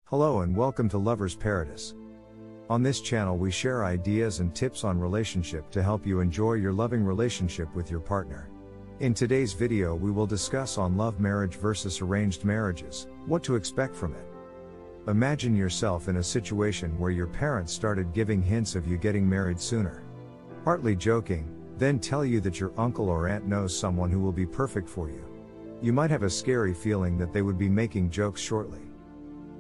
Hello and welcome to Lover's Paradise. On this channel we share ideas and tips on relationship to help you enjoy your loving relationship with your partner. In today's video we will discuss on love marriage versus arranged marriages, what to expect from it. Imagine yourself in a situation where your parents started giving hints of you getting married sooner. Partly joking, then tell you that your uncle or aunt knows someone who will be perfect for you. You might have a scary feeling that they would be making jokes shortly.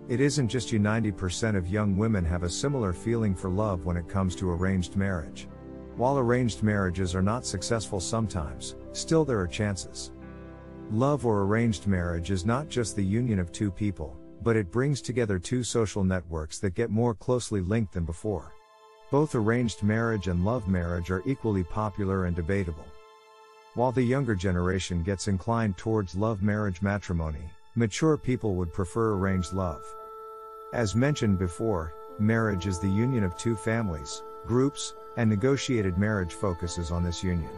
It isn't just you, 90% of young women have a similar feeling for love when it comes to arranged marriage. While arranged marriages are not successful sometimes, still there are chances. Love or arranged marriage is not just the union of two people, but it brings together two social networks that get more closely linked than before. Both arranged marriage and love marriage are equally popular and debatable. While the younger generation gets inclined towards love marriage matrimony, mature people would prefer arranged love. As mentioned before, marriage is the union of two families, groups, and negotiated marriage focuses on this union.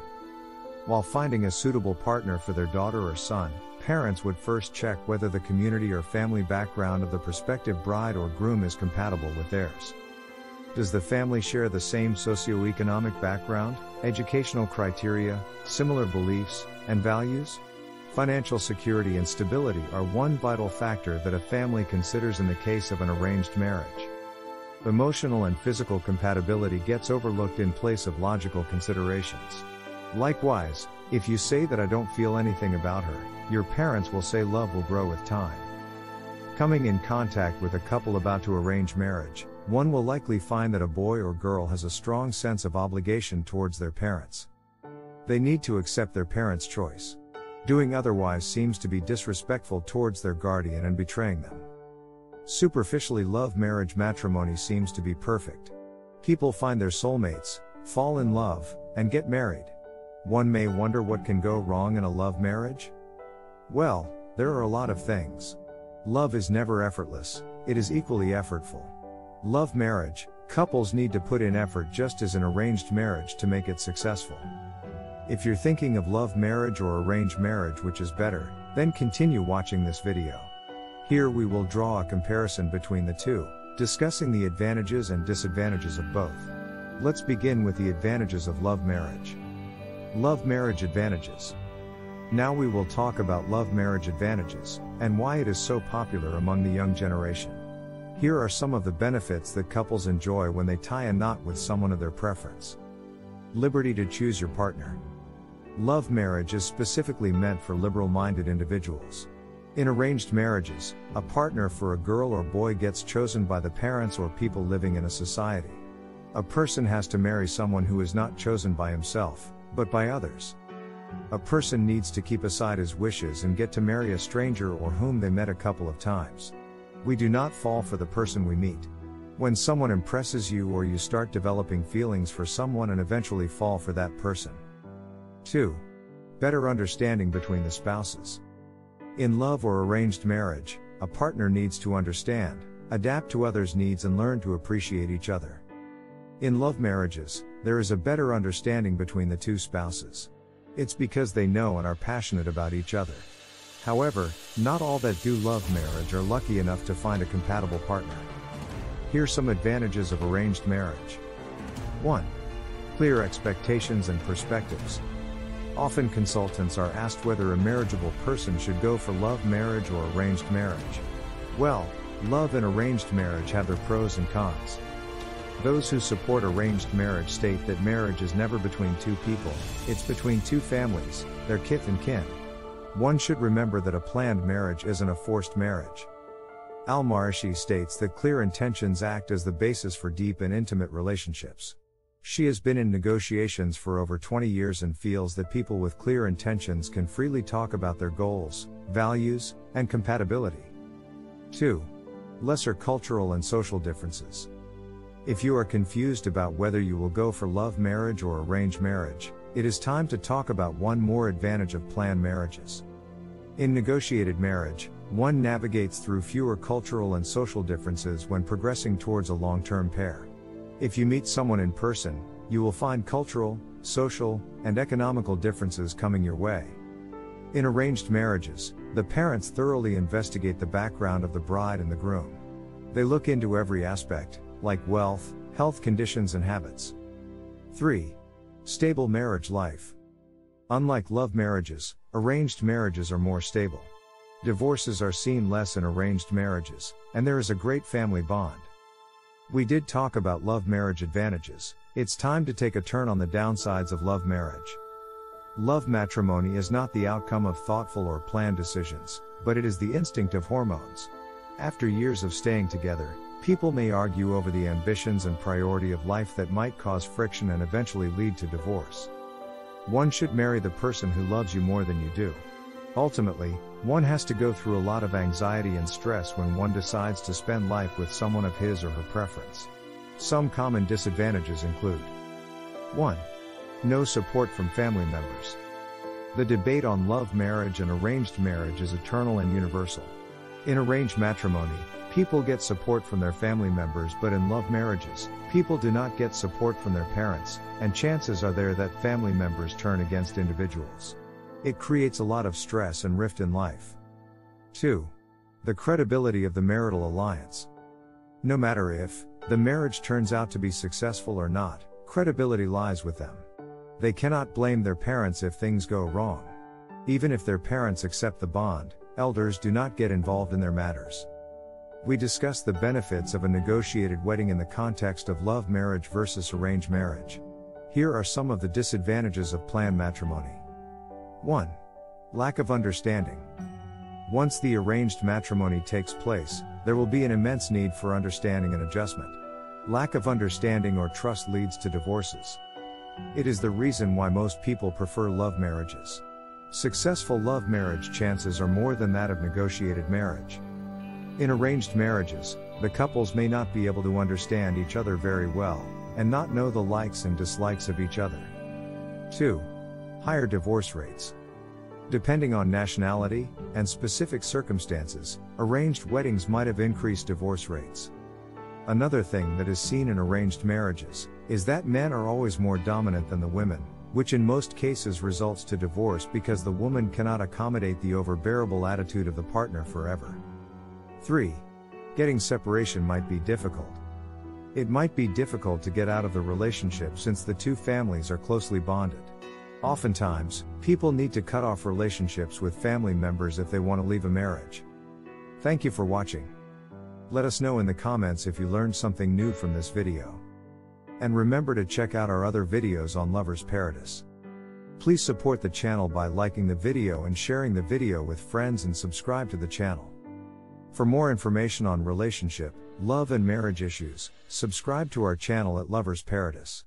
While finding a suitable partner for their daughter or son, parents would first check whether the community or family background of the prospective bride or groom is compatible with theirs. Does the family share the same socioeconomic background, educational criteria, similar beliefs, and values? Financial security and stability are one vital factor that a family considers in the case of an arranged marriage. Emotional and physical compatibility gets overlooked in place of logical considerations. Likewise, if you say that I don't feel anything about her, your parents will say love will grow with time. Coming in contact with a couple about to arrange marriage, one will likely find that a boy or girl has a strong sense of obligation towards their parents. They need to accept their parents' choice. Doing otherwise seems to be disrespectful towards their guardian and betraying them. Superficially, love marriage matrimony seems to be perfect. People find their soulmates, fall in love, and get married. One may wonder what can go wrong in a love marriage? Well, there are a lot of things. Love is never effortless, it is equally effortful. Love marriage, couples need to put in effort just as in arranged marriage to make it successful. If you're thinking of love marriage or arranged marriage, which is better, then continue watching this video. Here we will draw a comparison between the two, discussing the advantages and disadvantages of both. Let's begin with the advantages of love marriage. Love marriage advantages. Now we will talk about love marriage advantages, and why it is so popular among the young generation. Here are some of the benefits that couples enjoy when they tie a knot with someone of their preference. Liberty to choose your partner. Love marriage is specifically meant for liberal-minded individuals. In arranged marriages, a partner for a girl or boy gets chosen by the parents or people living in a society. A person has to marry someone who is not chosen by himself, but by others. A person needs to keep aside his wishes and get to marry a stranger or whom they met a couple of times. We do not fall for the person we meet. When someone impresses you or you start developing feelings for someone and eventually fall for that person. 2. Better understanding between the spouses. In love or arranged marriage, a partner needs to understand, adapt to others' needs and learn to appreciate each other. In love marriages, there is a better understanding between the two spouses. It's because they know and are passionate about each other. However, not all that do love marriage are lucky enough to find a compatible partner. Here's some advantages of arranged marriage. 1. Clear expectations and perspectives. Often consultants are asked whether a marriageable person should go for love marriage or arranged marriage. Well, love and arranged marriage have their pros and cons. Those who support arranged marriage state that marriage is never between two people, it's between two families, their kith and kin. One should remember that a planned marriage isn't a forced marriage. Al-Marishi states that clear intentions act as the basis for deep and intimate relationships. She has been in negotiations for over 20 years and feels that people with clear intentions can freely talk about their goals, values, and compatibility. 2. Lesser cultural and social differences. If you are confused about whether you will go for love marriage or arranged marriage, it is time to talk about one more advantage of planned marriages. In negotiated marriage, one navigates through fewer cultural and social differences when progressing towards a long-term pair. If you meet someone in person, you will find cultural, social, and economical differences coming your way. In arranged marriages, the parents thoroughly investigate the background of the bride and the groom. They look into every aspect, like wealth, health conditions and habits. 3. Stable marriage life. Unlike love marriages, arranged marriages are more stable. Divorces are seen less in arranged marriages, and there is a great family bond. We did talk about love marriage advantages. It's time to take a turn on the downsides of love marriage. Love matrimony is not the outcome of thoughtful or planned decisions, but it is the instinct of hormones. After years of staying together, people may argue over the ambitions and priority of life that might cause friction and eventually lead to divorce. One should marry the person who loves you more than you do. Ultimately, one has to go through a lot of anxiety and stress when one decides to spend life with someone of his or her preference. Some common disadvantages include: 1. No support from family members. The debate on love marriage and arranged marriage is eternal and universal. In arranged matrimony, people get support from their family members, but in love marriages, people do not get support from their parents, and chances are there that family members turn against individuals. It creates a lot of stress and rift in life. 2. The credibility of the marital alliance. No matter if the marriage turns out to be successful or not, credibility lies with them. They cannot blame their parents if things go wrong. Even if their parents accept the bond, elders do not get involved in their matters. We discussed the benefits of a negotiated wedding in the context of love marriage versus arranged marriage. Here are some of the disadvantages of planned matrimony. 1. Lack of understanding. Once the arranged matrimony takes place, there will be an immense need for understanding and adjustment. Lack of understanding or trust leads to divorces. It is the reason why most people prefer love marriages. Successful love marriage chances are more than that of negotiated marriage. In arranged marriages, the couples may not be able to understand each other very well, and not know the likes and dislikes of each other. 2. Higher divorce rates. Depending on nationality and specific circumstances, arranged weddings might have increased divorce rates. Another thing that is seen in arranged marriages is that men are always more dominant than the women, which in most cases results to divorce because the woman cannot accommodate the overbearable attitude of the partner forever. 3. Getting separation might be difficult. It might be difficult to get out of the relationship since the two families are closely bonded. Oftentimes, people need to cut off relationships with family members if they want to leave a marriage. Thank you for watching. Let us know in the comments if you learned something new from this video. And remember to check out our other videos on Lovers Paradise. Please support the channel by liking the video and sharing the video with friends, and subscribe to the channel. For more information on relationship, love and marriage issues, subscribe to our channel at Lovers Paradise.